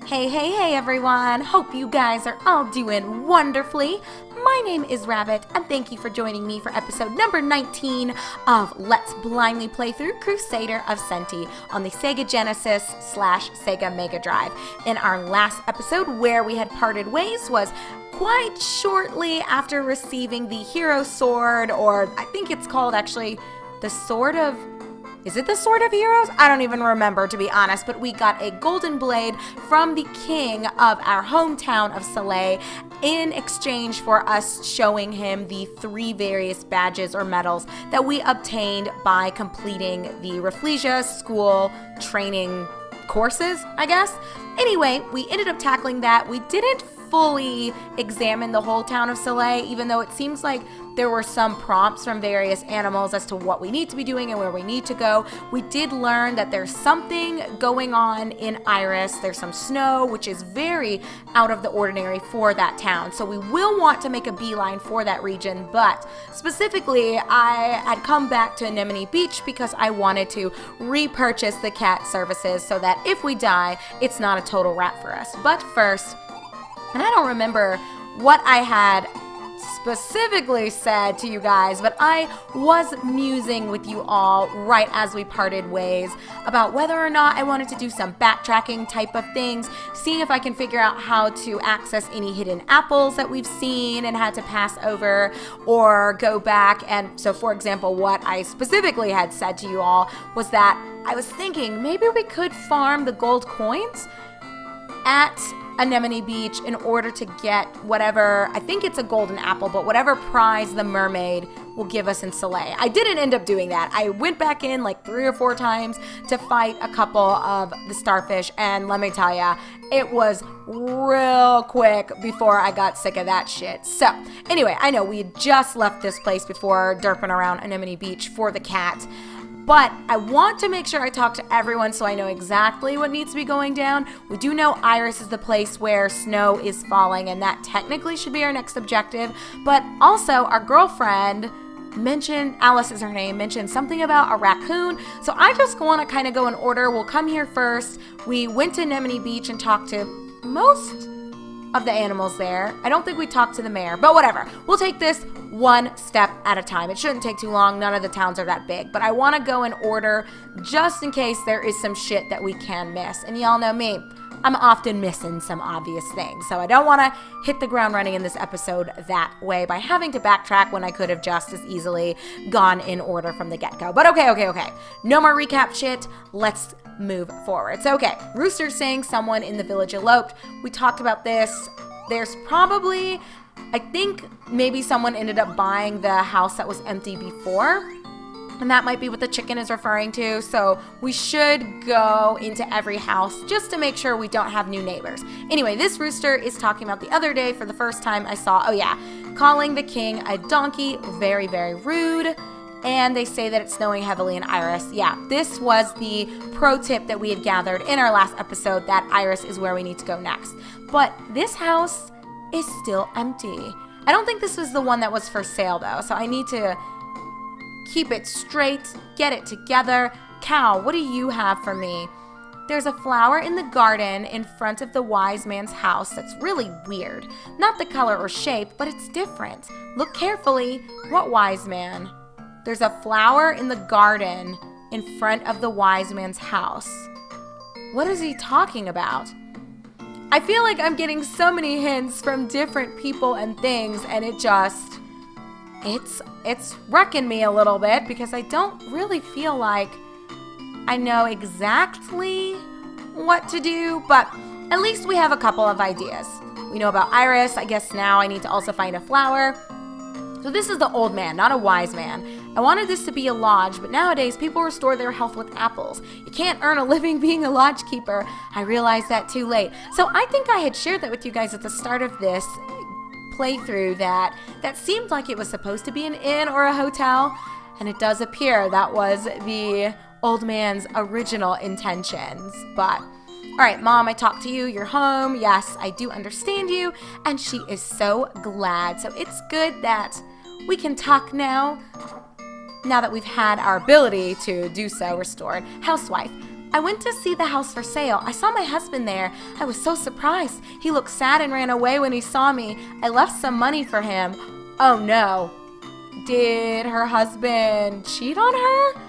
Hey everyone! Hope you guys are all doing wonderfully. My name is Rabbit, and thank you for joining me for episode number 19 of Let's Blindly Play Through Crusader of Centy on the Sega Genesis / Sega Mega Drive. In our last episode, where we had parted ways, was quite shortly after receiving the Hero Sword, or I think it's called actually the Sword of... Is it the Sword of Heroes? I don't even remember, to be honest, but we got a golden blade from the king of our hometown of Soleil in exchange for us showing him the 3 various badges or medals that we obtained by completing the Rafflesia school training courses, I guess. Anyway, we ended up tackling that. We didn't fully examine the whole town of Soleil, even though it seems like there were some prompts from various animals as to what we need to be doing and where we need to go. We did learn that there's something going on in Iris. There's some snow, which is very out of the ordinary for that town. So we will want to make a beeline for that region, but specifically, I had come back to Anemone Beach because I wanted to repurchase the cat services so that if we die, it's not a total wrap for us. But first, and I don't remember what I had specifically said to you guys, but I was musing with you all right as we parted ways about whether or not I wanted to do some backtracking type of things, seeing if I can figure out how to access any hidden apples that we've seen and had to pass over, or go back. And so, for example, what I specifically had said to you all was that I was thinking maybe we could farm the gold coins at Anemone Beach in order to get whatever, I think it's a golden apple, but whatever prize the mermaid will give us in Soleil. I didn't end up doing that. I went back in like 3 or 4 times to fight a couple of the starfish, and let me tell ya, it was real quick before I got sick of that shit. So anyway, I know we had just left this place before derping around Anemone Beach for the cat, but I want to make sure I talk to everyone so I know exactly what needs to be going down. We do know Iris is the place where snow is falling, and that technically should be our next objective. But also, our girlfriend mentioned, Alice is her name, mentioned something about a raccoon. So I just want to kind of go in order. We'll come here first. We went to Anemone Beach and talked to most of the animals there. I don't think we talked to the mayor, but whatever. We'll take this one step at a time. It shouldn't take too long. None of the towns are that big, but I want to go in order just in case there is some shit that we can miss. And y'all know me, I'm often missing some obvious things, so I don't want to hit the ground running in this episode that way by having to backtrack when I could have just as easily gone in order from the get-go. But okay. No more recap shit. Let's move forward. So okay, Rooster's saying someone in the village eloped. We talked about this. There's probably, I think maybe someone ended up buying the house that was empty before, and that might be what the chicken is referring to. So we should go into every house just to make sure we don't have new neighbors. Anyway, this rooster is talking about the other day for the first time I saw, calling the king a donkey, very, very rude. And they say that it's snowing heavily in Iris. Yeah, this was the pro tip that we had gathered in our last episode, that Iris is where we need to go next. But this house is still empty. I don't think this was the one that was for sale though, so I need to keep it straight, get it together. Cow, what do you have for me? There's a flower in the garden in front of the wise man's house that's really weird. Not the color or shape, but it's different. Look carefully. What wise man? There's a flower in the garden in front of the wise man's house. What is he talking about? I feel like I'm getting so many hints from different people and things, and it's wrecking me a little bit because I don't really feel like I know exactly what to do, but at least we have a couple of ideas. We know about Iris. I guess now I need to also find a flower. So this is the old man, not a wise man. I wanted this to be a lodge, but nowadays people restore their health with apples. You can't earn a living being a lodge keeper. I realized that too late. So I think I had shared that with you guys at the start of this playthrough, that seemed like it was supposed to be an inn or a hotel, and it does appear that was the old man's original intentions. But all right, Mom, I talked to you. You're home. Yes, I do understand you. And she is so glad. So it's good that we can talk now that we've had our ability to do so restored. Housewife, I went to see the house for sale. I saw my husband there. I was so surprised. He looked sad and ran away when he saw me. I left some money for him. Oh no. Did her husband cheat on her?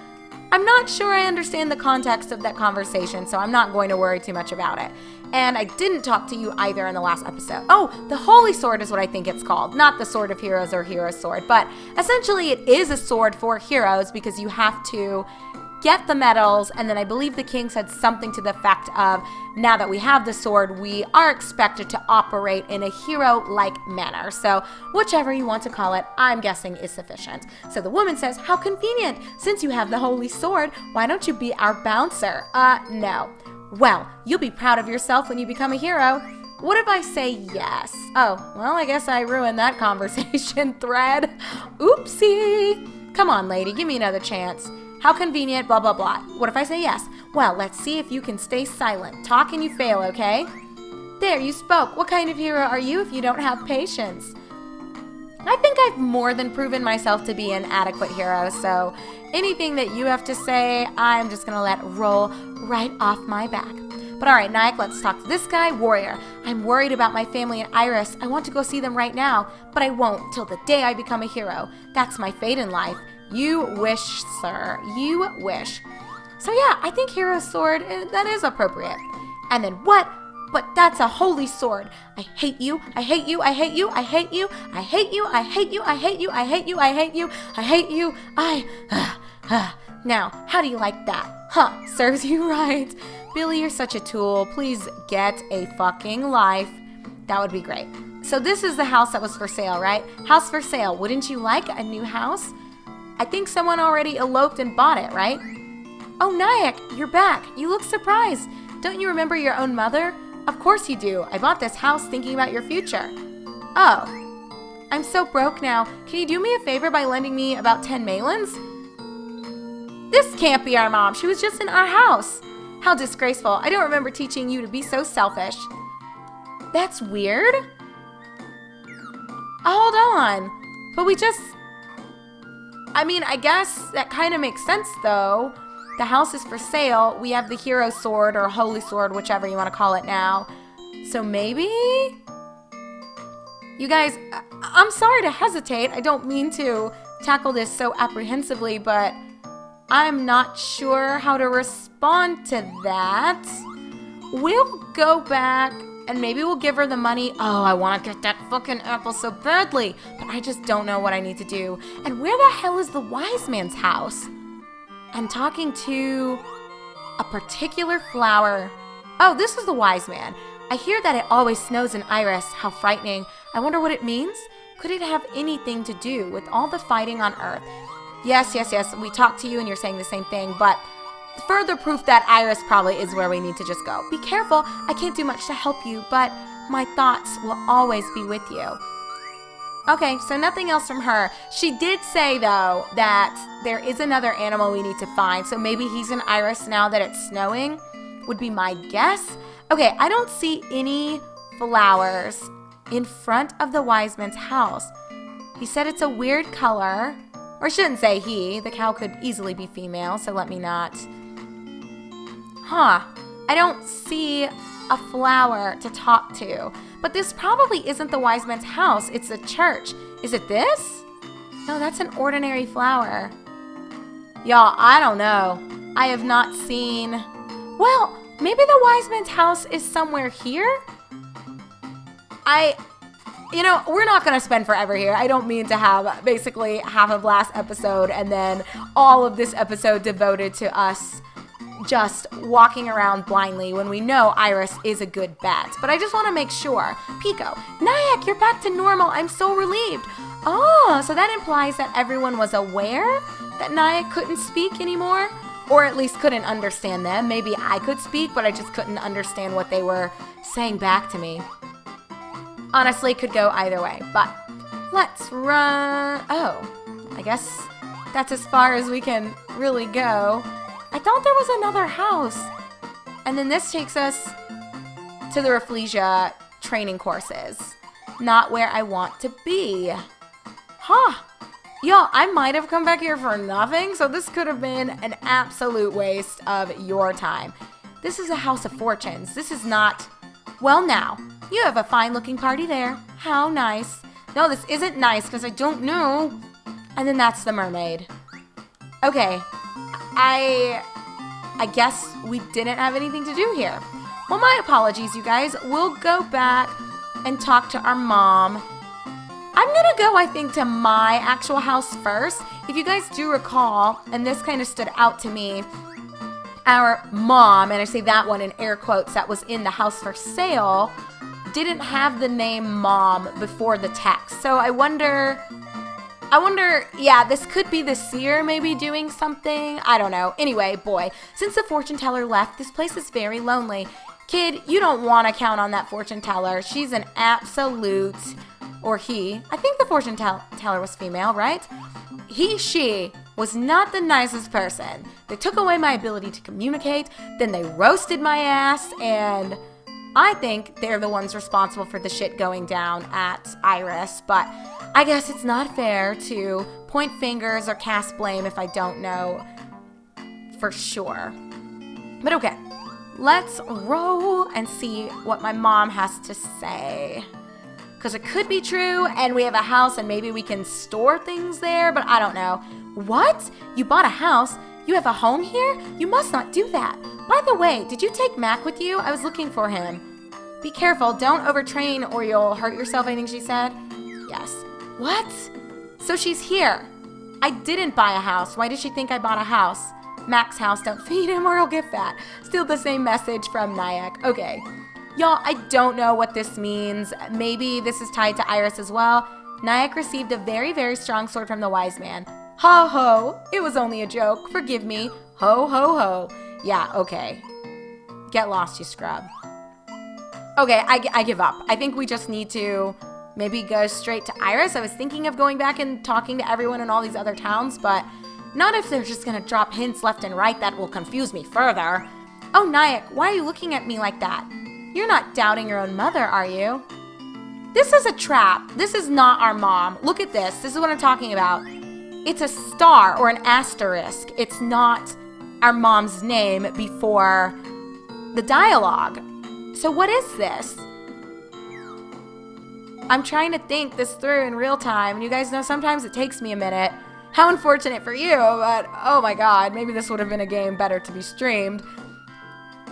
I'm not sure I understand the context of that conversation, so I'm not going to worry too much about it. And I didn't talk to you either in the last episode. Oh, the Holy Sword is what I think it's called, not the Sword of Heroes or Hero's Sword. But essentially it is a sword for heroes because you have to get the medals, and then I believe the king said something to the effect of, now that we have the sword, we are expected to operate in a hero-like manner. So whichever you want to call it, I'm guessing is sufficient. So the woman says, how convenient. Since you have the holy sword, why don't you be our bouncer? No. Well, you'll be proud of yourself when you become a hero. What if I say yes? Oh, well, I guess I ruined that conversation thread. Oopsie. Come on, lady, give me another chance. How convenient, blah, blah, blah. What if I say yes? Well, let's see if you can stay silent. Talk and you fail, okay? There, you spoke. What kind of hero are you if you don't have patience? I think I've more than proven myself to be an adequate hero, so anything that you have to say, I'm just going to let roll right off my back. But all right, Nyack, let's talk to this guy, Warrior. I'm worried about my family and Iris. I want to go see them right now, but I won't till the day I become a hero. That's my fate in life. You wish, sir. You wish. So yeah, I think Hero's Sword, that is appropriate. And then what? But that's a holy sword. I hate you. I hate you. I hate you. I hate you. I hate you. I hate you. I hate you. I hate you. I hate you. I hate you. Now, how do you like that? Huh, serves you right. Billy, you're such a tool. Please get a fucking life. That would be great. So this is the house that was for sale, right? House for sale. Wouldn't you like a new house? I think someone already eloped and bought it, right? Oh, Nyack, you're back. You look surprised. Don't you remember your own mother? Of course you do. I bought this house thinking about your future. Oh, I'm so broke now. Can you do me a favor by lending me about 10 melons? This can't be our mom. She was just in our house. How disgraceful. I don't remember teaching you to be so selfish. That's weird. Hold on. But I guess that kind of makes sense, though. The house is for sale. We have the hero sword or holy sword, whichever you want to call it now. So maybe? You guys, I'm sorry to hesitate. I don't mean to tackle this so apprehensively, but I'm not sure how to respond to that. We'll go back and maybe we'll give her the money. Oh, I want to get that fucking apple so badly, but I just don't know what I need to do. And where the hell is the wise man's house? I'm talking to a particular flower. Oh, this is the wise man. I hear that it always snows in Iris. How frightening. I wonder what it means. Could it have anything to do with all the fighting on Earth? Yes. We talked to you and you're saying the same thing, but further proof that Iris probably is where we need to just go. Be careful. I can't do much to help you, but my thoughts will always be with you. Okay, so nothing else from her. She did say, though, that there is another animal we need to find, so maybe he's in Iris now that it's snowing, would be my guess. Okay, I don't see any flowers in front of the wise man's house. He said it's a weird color, or I shouldn't say he. The cow could easily be female, so let me not. Huh, I don't see a flower to talk to. But this probably isn't the wise man's house. It's a church. Is it this? No, that's an ordinary flower. Y'all, I don't know. I have not seen... Well, maybe the wise man's house is somewhere here? We're not going to spend forever here. I don't mean to have basically half of last episode and then all of this episode devoted to us just walking around blindly when we know Iris is a good bet. But I just want to make sure. Pico, Nyack, you're back to normal. I'm so relieved. Oh, so that implies that everyone was aware that Nyack couldn't speak anymore? Or at least couldn't understand them. Maybe I could speak, but I just couldn't understand what they were saying back to me. Honestly, could go either way. But let's run. Oh, I guess that's as far as we can really go. I thought there was another house. And then this takes us to the Rafflesia training courses. Not where I want to be. Huh. Yo, I might have come back here for nothing, so this could have been an absolute waste of your time. This is a house of fortunes. This is not... Well, now, you have a fine-looking party there. How nice. No, this isn't nice because I don't know. And then that's the mermaid. Okay, I guess we didn't have anything to do here. Well, my apologies, you guys. We'll go back and talk to our mom. I'm gonna go, I think, to my actual house first. If you guys do recall, and this kind of stood out to me, our mom, and I say that one in air quotes, that was in the house for sale, didn't have the name mom before the text. So I wonder, yeah, this could be the seer maybe doing something. I don't know. Anyway, boy, since the fortune teller left, this place is very lonely. Kid, you don't want to count on that fortune teller. She's an absolute, or he, I think the fortune teller was female, right? She was not the nicest person. They took away my ability to communicate, then they roasted my ass, and I think they're the ones responsible for the shit going down at Iris, but I guess it's not fair to point fingers or cast blame if I don't know for sure. But okay, let's roll and see what my mom has to say. Because it could be true, and we have a house, and maybe we can store things there, but I don't know. What? You bought a house? You have a home here? You must not do that. By the way, did you take Mac with you? I was looking for him. Be careful, don't overtrain or you'll hurt yourself, I think she said. Yes. What? So she's here. I didn't buy a house. Why did she think I bought a house? Mac's house, don't feed him or he'll get fat. Still the same message from Nyack. Okay. Y'all, I don't know what this means. Maybe this is tied to Iris as well. Nyack received a very, very strong sword from the wise man. Ho ho, it was only a joke. Forgive me. Ho ho ho. Yeah, okay. Get lost, you scrub. Okay, I give up. I think we just need to maybe go straight to Iris. I was thinking of going back and talking to everyone in all these other towns, but not if they're just gonna drop hints left and right that will confuse me further. Oh, Nyack, why are you looking at me like that? You're not doubting your own mother, are you? This is a trap. This is not our mom. Look at this. This is what I'm talking about. It's a star or an asterisk. It's not our mom's name before the dialogue. So what is this? I'm trying to think this through in real time, and you guys know sometimes it takes me a minute. How unfortunate for you, but oh my god, maybe this would have been a game better to be streamed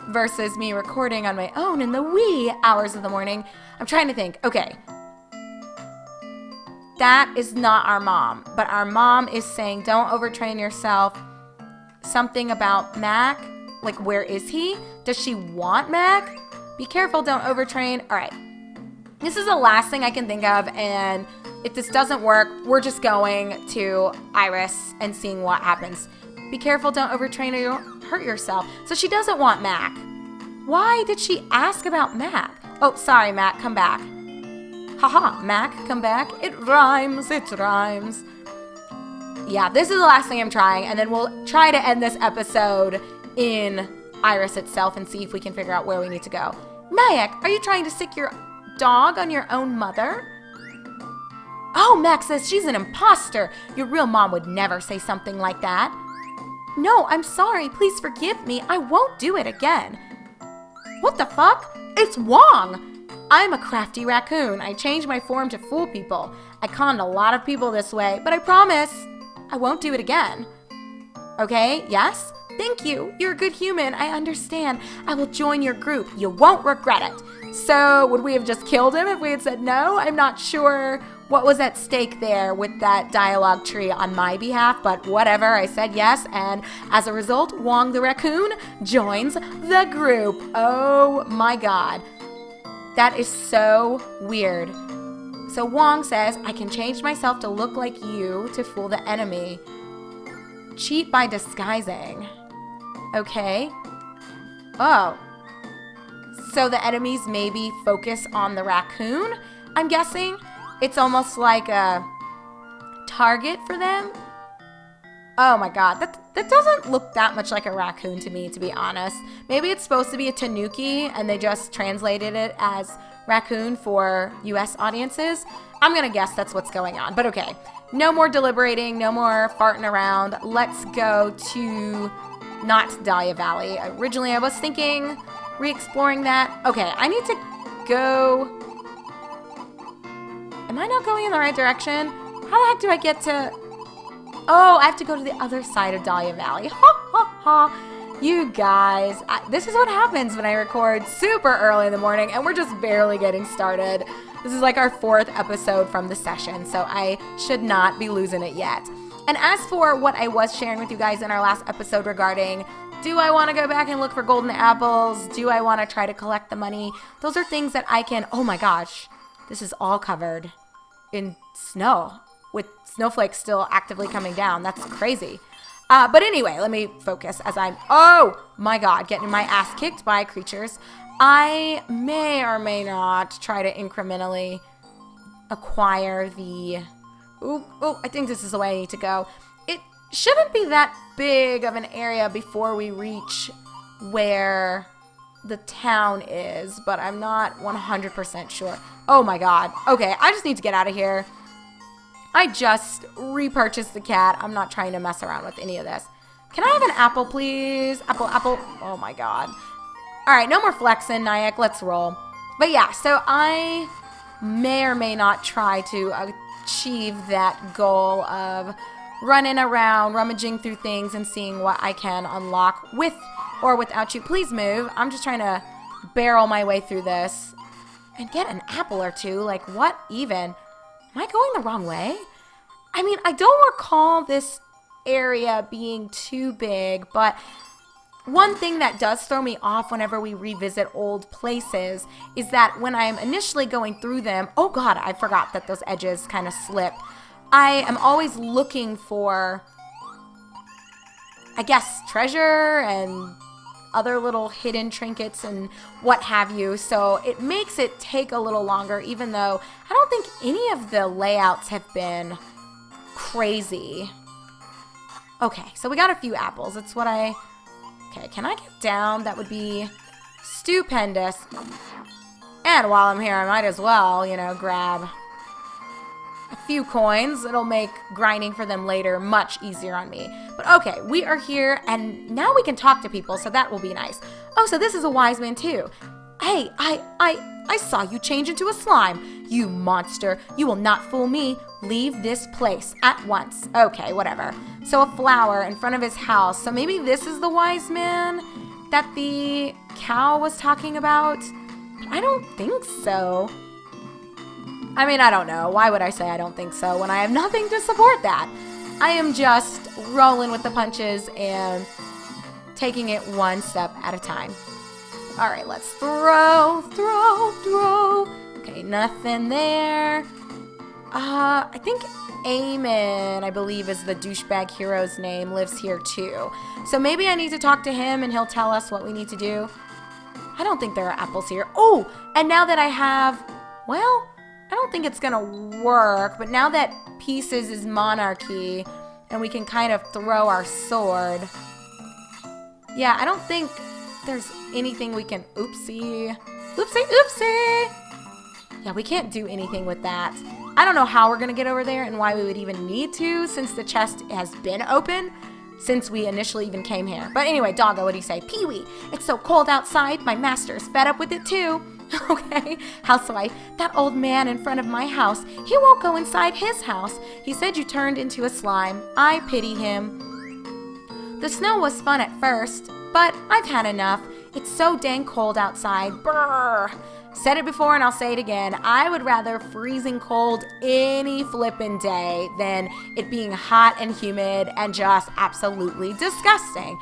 versus me recording on my own in the wee hours of the morning. I'm trying to think. Okay. That is not our mom, but our mom is saying don't overtrain yourself. Something about Mac. Like, where is he? Does she want Mac? Be careful, don't overtrain. All right. This is the last thing I can think of, and if this doesn't work, we're just going to Iris and seeing what happens. Be careful, don't overtrain or you'll hurt yourself. So she doesn't want Mac. Why did she ask about Mac? Oh, sorry, Mac, come back. Haha, Mac, come back. It rhymes, it rhymes. Yeah, this is the last thing I'm trying, and then we'll try to end this episode in Iris itself and see if we can figure out where we need to go. Nyack, are you trying to sick your dog on your own mother? Oh, Mac says she's an imposter. Your real mom would never say something like that. No, I'm sorry. Please forgive me. I won't do it again. What the fuck? It's Wong. I'm a crafty raccoon. I changed my form to fool people. I conned a lot of people this way, but I promise I won't do it again. Okay, yes? Thank you. You're a good human. I understand. I will join your group. You won't regret it. So, would we have just killed him if we had said no? I'm not sure what was at stake there with that dialogue tree on my behalf, but whatever, I said yes, and as a result, Wong the raccoon joins the group. Oh my god. That is so weird. So Wong says, I can change myself to look like you to fool the enemy. Cheat by disguising. Okay. Oh. So the enemies maybe focus on the raccoon, I'm guessing? It's almost like a target for them. Oh my god, that doesn't look that much like a raccoon to me, to be honest. Maybe it's supposed to be a tanuki and they just translated it as raccoon for US audiences. I'm gonna guess that's what's going on, but okay. no more deliberating, no more farting around. Let's go to not Dahlia Valley. Originally, I was thinking re-exploring that. Okay, I need to go. Am I not going in the right direction? How the heck do I get to... Oh, I have to go to the other side of Dahlia Valley. Ha, ha, ha. You guys, this is what happens when I record super early in the morning and we're just barely getting started. This is like our 4th episode from the session, so I should not be losing it yet. And as for what I was sharing with you guys in our last episode regarding, do I want to go back and look for golden apples? Do I want to try to collect the money? Those are things that I can, oh my gosh, this is all covered in snow with snowflakes still actively coming down. That's crazy. But anyway, let me focus as I'm, oh my God, getting my ass kicked by creatures. I may or may not try to incrementally acquire the, I think this is the way I need to go. It shouldn't be that big of an area before we reach where the town is, but I'm not 100% sure. Oh my God. Okay, I just need to get out of here. I just repurchased the cat. I'm not trying to mess around with any of this. Can I have an apple, please? Apple, apple. Oh my God. All right, no more flexing, Nyack. Let's roll. But yeah, so I may or may not try to achieve that goal of running around, rummaging through things, and seeing what I can unlock with or without you. Please move. I'm just trying to barrel my way through this and get an apple or two. Like, what even? Am I going the wrong way? I mean, I don't recall this area being too big, but one thing that does throw me off whenever we revisit old places is that when I'm initially going through them, oh God, I forgot that those edges kind of slip. I am always looking for, I guess, treasure and other little hidden trinkets and what have you. So it makes it take a little longer, even though I don't think any of the layouts have been crazy. Okay, so we got a few apples. That's what okay, can I get down? That would be stupendous. And while I'm here, I might as well, grab a few coins. It'll make grinding for them later much easier on me. But okay, we are here, and now we can talk to people, so that will be nice. Oh, so this is a wise man too. Hey, I saw you change into a slime. You monster. You will not fool me. Leave this place at once. Okay, whatever. So a flower in front of his house. So maybe this is the wise man that the cow was talking about? But I don't think so. I mean, I don't know. Why would I say I don't think so when I have nothing to support that? I am just rolling with the punches and taking it one step at a time. All right, let's throw. Okay, nothing there. I think Eamon, I believe is the douchebag hero's name, lives here too. So maybe I need to talk to him and he'll tell us what we need to do. I don't think there are apples here. Oh, and now that I have, well, I don't think it's gonna work, but now that Pieces is monarchy and we can kind of throw our sword. Yeah, I don't think there's anything we can, oopsie. Yeah, we can't do anything with that. I don't know how we're gonna get over there and why we would even need to, since the chest has been open since we initially even came here. But anyway, Doggo, what do you say? Pee-wee, it's so cold outside, my master's fed up with it too. Okay, housewife, that old man in front of my house, he won't go inside his house. He said you turned into a slime. I pity him. The snow was fun at first, but I've had enough. It's so dang cold outside. Brrr. Said it before and I'll say it again. I would rather freezing cold any flippin' day than it being hot and humid and just absolutely disgusting.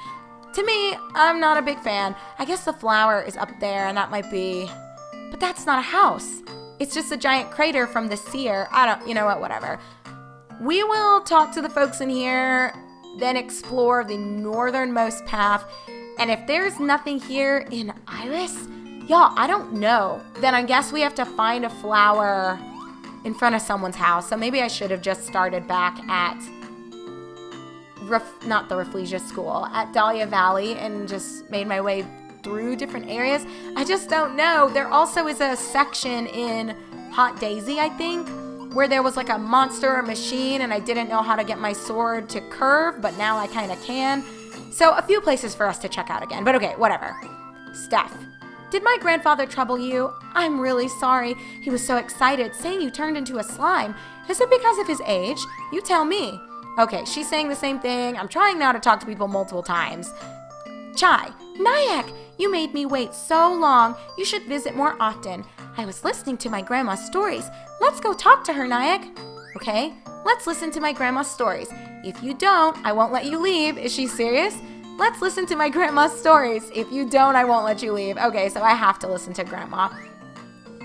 To me, I'm not a big fan. I guess the flower is up there and that might be... But that's not a house. It's just a giant crater from the seer. You know what, whatever. We will talk to the folks in here, then explore the northernmost path. And if there's nothing here in Iris, y'all, I don't know. Then I guess we have to find a flower in front of someone's house. So maybe I should have just started back at, not the Rafflesia School, at Dahlia Valley and just made my way through different areas. I just don't know. There also is a section in Hot Daisy, I think, where there was like a monster or machine and I didn't know how to get my sword to curve, but now I kind of can. So a few places for us to check out again, but okay, whatever. Steph, did my grandfather trouble you? I'm really sorry. He was so excited, saying you turned into a slime. Is it because of his age? You tell me. Okay, she's saying the same thing. I'm trying now to talk to people multiple times. Chai, Nyack, you made me wait so long. You should visit more often. I was listening to my grandma's stories. Let's go talk to her, Nyack. Okay, let's listen to my grandma's stories. If you don't, I won't let you leave. Is she serious? Let's listen to my grandma's stories. If you don't, I won't let you leave. Okay, so I have to listen to Grandma.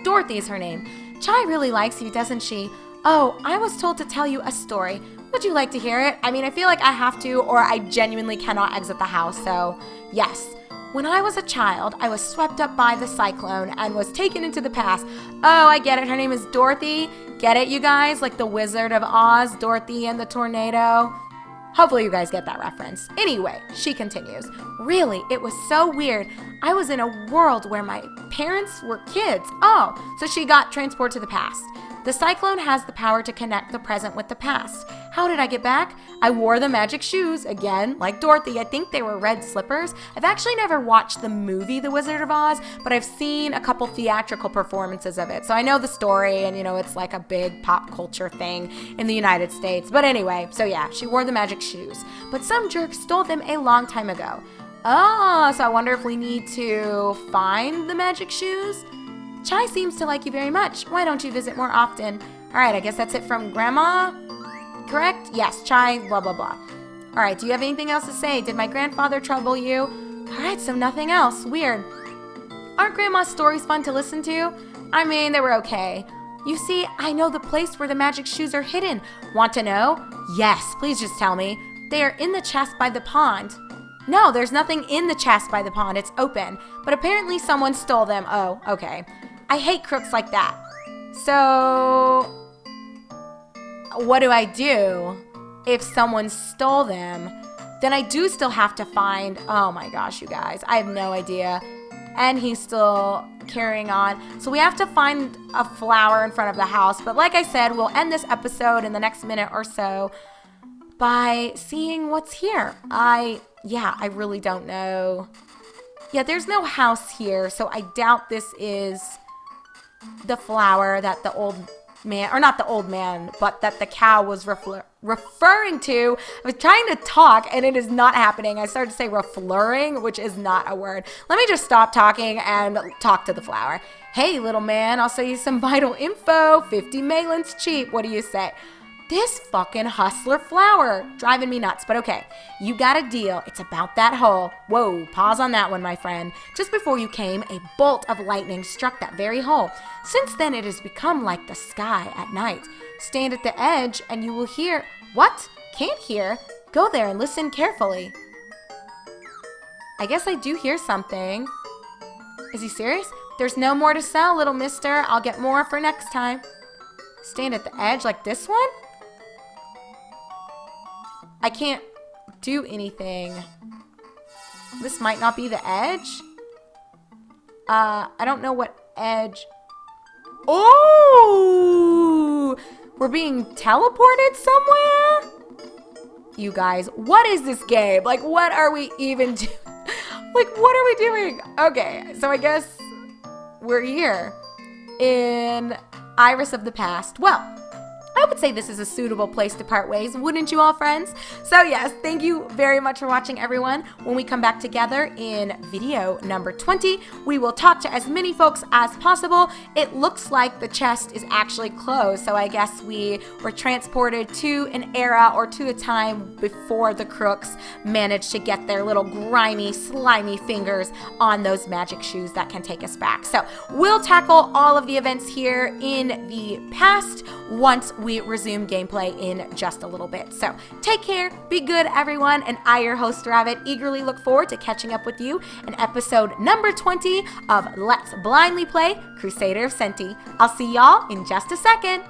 Dorothy is her name. Chai really likes you, doesn't she? Oh, I was told to tell you a story. Would you like to hear it? I mean, I feel like I have to, or I genuinely cannot exit the house, so yes. When I was a child, I was swept up by the cyclone and was taken into the past. Oh, I get it. Her name is Dorothy. Get it, you guys? Like the Wizard of Oz, Dorothy and the tornado. Hopefully you guys get that reference. Anyway, she continues. Really, it was so weird. I was in a world where my parents were kids. Oh, so she got transported to the past. The cyclone has the power to connect the present with the past. How did I get back? I wore the magic shoes, again, like Dorothy. I think they were red slippers. I've actually never watched the movie The Wizard of Oz, but I've seen a couple theatrical performances of it. So I know the story, and it's like a big pop culture thing in the United States. But anyway, so yeah, she wore the magic shoes. But some jerk stole them a long time ago. Oh, so I wonder if we need to find the magic shoes? Chai seems to like you very much. Why don't you visit more often? All right, I guess that's it from Grandma. Correct? Yes, Chai, blah, blah, blah. All right, do you have anything else to say? Did my grandfather trouble you? All right, so nothing else. Weird. Aren't Grandma's stories fun to listen to? I mean, they were okay. You see, I know the place where the magic shoes are hidden. Want to know? Yes, please just tell me. They are in the chest by the pond. No, there's nothing in the chest by the pond. It's open. But apparently someone stole them. Oh, okay. I hate crooks like that. So, what do I do if someone stole them? Then I do still have to find, oh my gosh, you guys, I have no idea. And he's still carrying on. So we have to find a flower in front of the house. But like I said, we'll end this episode in the next minute or so by seeing what's here. I really don't know. Yeah, there's no house here, so I doubt this is the flower that the old man, or not the old man, but that the cow was referring to. I was trying to talk and it is not happening. I started to say referring, which is not a word. Let me just stop talking and talk to the flower. Hey, little man, I'll sell you some vital info. 50 melons cheap. What do you say? This fucking hustler flower, driving me nuts, but okay. You got a deal. It's about that hole. Whoa, pause on that one, my friend. Just before you came, a bolt of lightning struck that very hole. Since then, it has become like the sky at night. Stand at the edge and you will hear... What? Can't hear? Go there and listen carefully. I guess I do hear something. Is he serious? There's no more to sell, little mister. I'll get more for next time. Stand at the edge like this one? I can't do anything. This might not be the edge. I don't know what edge. Oh! We're being teleported somewhere? You guys, what is this game? Like, what are we even doing? Like, what are we doing? Okay, so I guess we're here in Iris of the Past. Well, I would say this is a suitable place to part ways, wouldn't you all, friends? So yes, thank you very much for watching, everyone. When we come back together in video number 20, we will talk to as many folks as possible. It looks like the chest is actually closed, so I guess we were transported to an era or to a time before the crooks managed to get their little grimy, slimy fingers on those magic shoes that can take us back. So we'll tackle all of the events here in the past once we resume gameplay in just a little bit. So take care, be good, everyone, and I, your host Rabbit, eagerly look forward to catching up with you in episode number 20 of Let's Blindly Play Crusader of Centy. I'll see y'all in just a second.